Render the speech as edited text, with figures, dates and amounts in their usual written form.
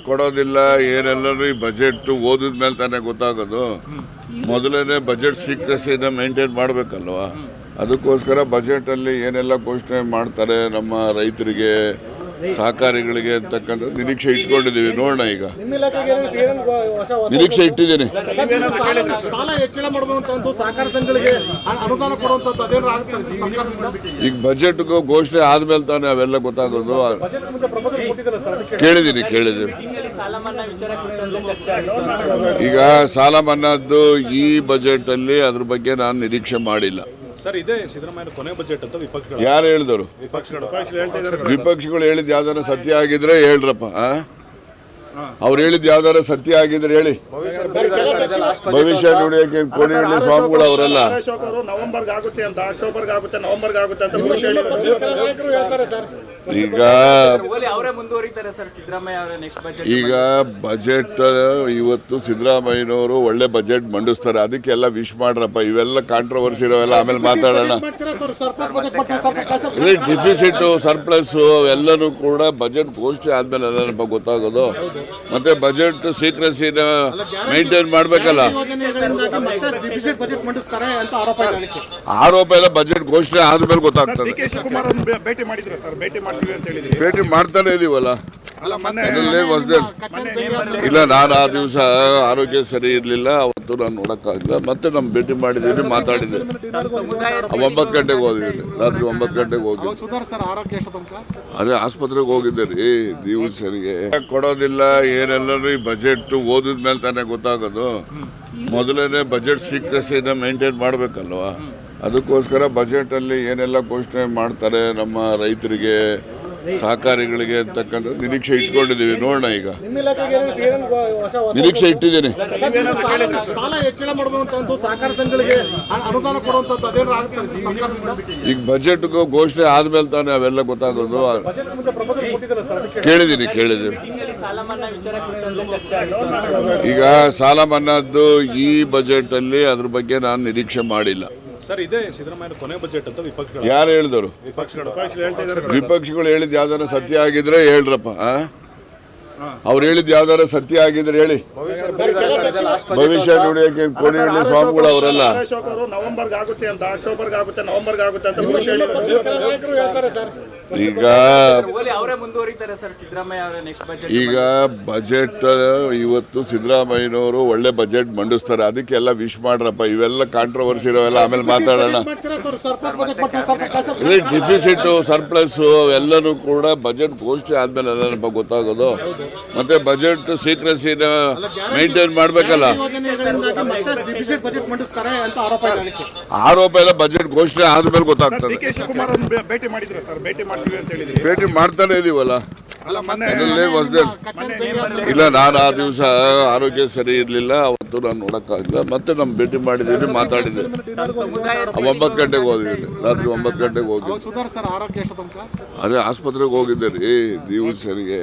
ಕೊಡೋದಿಲ್ಲ ಏನೆಲ್ಲರೂ ಈ ಬಜೆಟ್ ಓದಿದ ಮೇಲೆ ತಾನೇ ಗೊತ್ತಾಗೋದು. ಮೊದಲನೇ ಬಜೆಟ್ ಸೀಕ್ರೆಸಿನ ಮೇಂಟೈನ್ ಮಾಡಬೇಕಲ್ವಾ, ಅದಕ್ಕೋಸ್ಕರ ಬಜೆಟಲ್ಲಿ ಏನೆಲ್ಲ ಘೋಷಣೆ ಮಾಡ್ತಾರೆ ನಮ್ಮ ರೈತರಿಗೆ ಸಹಕಾರಿಗಳಿಗೆ ಅಂತಕ್ಕಂಥ ನಿರೀಕ್ಷೆ ಇಟ್ಕೊಂಡಿದ್ದೀವಿ. ನೋಡೋಣ, ಈಗ ನಿರೀಕ್ಷೆ ಇಟ್ಟಿದ್ದೀನಿ. ಈಗ ಬಜೆಟ್ ಘೋಷಣೆ ಆದ್ಮೇಲೆ ತಾನೇ ಅವೆಲ್ಲ ಗೊತ್ತಾಗೋದು. ಕೇಳಿದ್ದೀನಿ. ಈಗ ಸಾಲ ಮನ್ನಾದ್ದು ಈ ಬಜೆಟ್ ಅಲ್ಲಿ ಅದ್ರ ಬಗ್ಗೆ ನಾನು ನಿರೀಕ್ಷೆ ಮಾಡಿಲ್ಲ ಸರ್. ಇದೇ ಸಿದ್ದರಾಮಯ್ಯ ಕೊನೆ ಬಜೆಟ್ ಅಂತ ವಿಪಕ್ಷಗಳು ಯಾರು ಹೇಳಿದರು? ವಿಪಕ್ಷಗಳು ಹೇಳಿದ್ ಯಾವ್ದಾರ ಸತ್ಯ ಆಗಿದ್ರೆ ಹೇಳ್ರಪ್ಪ. ಅವ್ರು ಹೇಳಿದ್ ಯಾವ್ದಾರ ಸತ್ಯ ಆಗಿದ್ರೆ ಹೇಳಿ. ಭವಿಷ್ಯ ನುಡಿಯಕ್ಕೆ ಕೋಡಿಹಳ್ಳಿ ಸ್ವಾಮಿಗಳು ಅವರೆಲ್ಲ ನವೆಂಬರ್ಗೆ ಆಗುತ್ತೆ ಅಂತ, ಅಕ್ಟೋಬರ್ಗೆ ಆಗುತ್ತೆ, ನವೆಂಬರ್ಗೆ ಆಗುತ್ತೆ ಅಂತ ಈಗ ಬಜೆಟ್ ಇವತ್ತು ಸಿದ್ದರಾಮಯ್ಯನವರು ಒಳ್ಳೆ ಬಜೆಟ್ ಮಂಡಿಸ್ತಾರೆ, ಅದಕ್ಕೆಲ್ಲ ವಿಶ್ ಮಾಡ್ರಪ್ಪ. ಇವೆಲ್ಲ ಕಾಂಟ್ರವರ್ಸಿ ಇರೋವೆಲ್ಲ ಆಮೇಲೆ ಮಾತಾಡೋಣ. ಡಿಫಿಸಿಟ್ ಸರ್ಪ್ಲಸ್ ಎಲ್ಲನೂ ಕೂಡ ಬಜೆಟ್ ಘೋಷಣೆ ಆದ್ಮೇಲೆ ಎಲ್ಲ ಗೊತ್ತಾಗೋದು. ಮತ್ತೆ ಬಜೆಟ್ ಸೀಕ್ರೆಸಿನ ಮೇಂಟೈನ್ ಮಾಡ್ಬೇಕಲ್ಲ. ಆರೋಪ ಎಲ್ಲ ಬಜೆಟ್ ಘೋಷಣೆ ಆದ್ಮೇಲೆ ಗೊತ್ತಾಗ್ತದೆ. ಭೇಟಿ ಮಾಡ್ತಾನೆ ಇದೀವಲ್ಲ. ಇಲ್ಲ, ನಾನು ಆ ದಿವಸ ಆರೋಗ್ಯ ಸರಿ ಇರಲಿಲ್ಲ, ಅವತ್ತು ನಾನು ನೋಡಕ್ಕಾಗಿಲ್ಲ. ಮತ್ತೆ ನಮ್ಮ ಭೇಟಿ ಮಾಡಿದ್ದೀನಿ, ಮಾತಾಡಿದ್ದೆ. 9 ಗಂಟೆಗೆ ಹೋಗಿದ್ದೀನಿ, ರಾತ್ರಿ 9 ಗಂಟೆಗೆ ಹೋಗಿ ಅದೇ ಆಸ್ಪತ್ರೆಗೆ ಹೋಗಿದ್ದೆ ರೀ. ನೀವು ಸರಿಗೆ ಕೊಡೋದಿಲ್ಲ ಏನೆಲ್ಲರೂ ಈ ಬಜೆಟ್ ಓದಿದ ಮೇಲೆ ತಾನೇ ಗೊತ್ತಾಗೋದು. ಮೊದಲನೇ ಬಜೆಟ್ ಸೀಕ್ರೆಸಿನ ಮೇಂಟೈನ್ ಮಾಡಬೇಕಲ್ವಾ, ಅದಕ್ಕೋಸ್ಕರ ಬಜೆಟಲ್ಲಿ ಏನೆಲ್ಲ ಘೋಷಣೆ ಮಾಡ್ತಾರೆ ನಮ್ಮ ರೈತರಿಗೆ ಸಹಕಾರಿಗಳಿಗೆ ಅಂತಕ್ಕಂಥ ನಿರೀಕ್ಷೆ ಇಟ್ಕೊಂಡಿದ್ದೀವಿ. ನೋಡೋಣ, ಈಗ ನಿರೀಕ್ಷೆ ಇಟ್ಟಿದ್ದೀನಿ. ಈಗ ಬಜೆಟ್ ಘೋಷಣೆ ಆದ್ಮೇಲೆ ತಾನೇ ಅವೆಲ್ಲ ಗೊತ್ತಾಗೋದು. ಕೇಳಿದ್ದೀನಿ. ಈಗ ಸಾಲ ಮನ್ನಾದ್ದು ಈ ಬಜೆಟ್ ಅಲ್ಲಿ ಅದ್ರ ಬಗ್ಗೆ ನಾನು ನಿರೀಕ್ಷೆ ಮಾಡಿಲ್ಲ ಸರ್. ಇದೇ ಸಿದ್ದರಾಮಯ್ಯ ಕೊನೆ ಬಜೆಟ್ ಅಂತ ವಿಪಕ್ಷಗಳು ಯಾರು ಹೇಳಿದರು? ವಿಪಕ್ಷಗಳು ಹೇಳಿದ್ ಯಾವ್ದಾರ ಸತ್ಯ ಆಗಿದ್ರೆ ಹೇಳ್ರಪ್ಪ. ಅವ್ರು ಹೇಳಿದ್ ಯಾವ್ದಾರ ಸತ್ಯ ಆಗಿದ್ರೆ ಹೇಳಿ. ಭವಿಷ್ಯ ನುಡಿಯಕ್ಕೆ ಕೋಡಿಹಳ್ಳಿ ಸ್ವಾಮಿಗಳು ಅವರೆಲ್ಲ ನವೆಂಬರ್ಗೆ ಆಗುತ್ತೆ ಅಂತ, ಅಕ್ಟೋಬರ್ಗೆ ಆಗುತ್ತೆ, ನವೆಂಬರ್ಗೆ ಆಗುತ್ತೆ ಅಂತ ಈಗ ಬಜೆಟ್ ಇವತ್ತು ಸಿದ್ದರಾಮಯ್ಯನವರು ಒಳ್ಳೆ ಬಜೆಟ್ ಮಂಡಿಸ್ತಾರೆ, ಅದಕ್ಕೆಲ್ಲ ವಿಶ್ ಮಾಡ್ರಪ್ಪ. ಇವೆಲ್ಲ ಕಾಂಟ್ರವರ್ಸಿ ಇರೋವೆಲ್ಲ ಆಮೇಲೆ ಮಾತಾಡೋಣ. ಡಿಫಿಸಿಟ್ ಸರ್ಪ್ಲಸ್ ಎಲ್ಲನೂ ಕೂಡ ಬಜೆಟ್ ಘೋಷಣೆ ಆದ್ಮೇಲೆ ಎಲ್ಲ ಗೊತ್ತಾಗೋದು. ಮತ್ತೆ ಬಜೆಟ್ ಸೀಕ್ರೆಸಿನ ಮೇಂಟೈನ್ ಮಾಡ್ಬೇಕಲ್ಲ. ಆರೋಪ ಎಲ್ಲ ಬಜೆಟ್ ಘೋಷಣೆ ಆದ್ಮೇಲೆ ಗೊತ್ತಾಗ್ತದೆ. ಭೇಟಿ ಮಾಡ್ತಾನೆ ಇದೀವಲ್ಲ. ಇಲ್ಲ, ನಾನು ಆ ದಿವಸ ಆರೋಗ್ಯ ಸರಿ ಇರಲಿಲ್ಲ, ಅವತ್ತು ನಾನು ನೋಡಕ್ಕಾಗಿಲ್ಲ. ಮತ್ತೆ ನಮ್ಮ ಭೇಟಿ ಮಾಡಿದ್ದೀನಿ, ಮಾತಾಡಿದ್ದೆ. 9 ಗಂಟೆಗೆ ಹೋಗಿದ್ದೀನಿ, ರಾತ್ರಿ 9 ಗಂಟೆಗೆ ಹೋಗಿ ಅದೇ ಆಸ್ಪತ್ರೆಗೆ ಹೋಗಿದ್ದೆ ರೀ. ನೀವು ಸರಿಗೆ